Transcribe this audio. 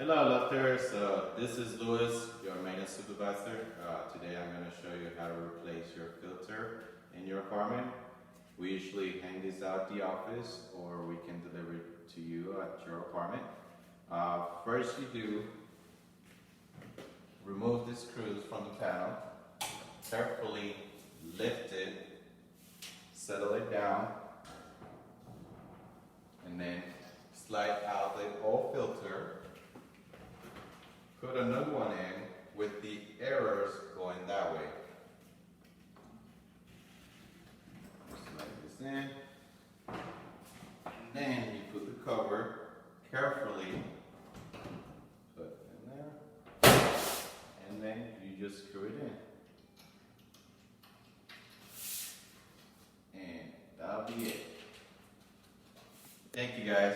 Hello, Lofters. This is Louis, your maintenance supervisor. Today I'm going to show you how to replace your filter in your apartment. We usually hang these out at the office or we can deliver it to you at your apartment. First you do remove the screws from the panel, carefully lift it, settle it down, and then slide out the old filter. Put a new one in with the errors going that way. Slide this in. And then you put the cover carefully, put it in there, and then you just screw it in. And that'll be it. Thank you guys.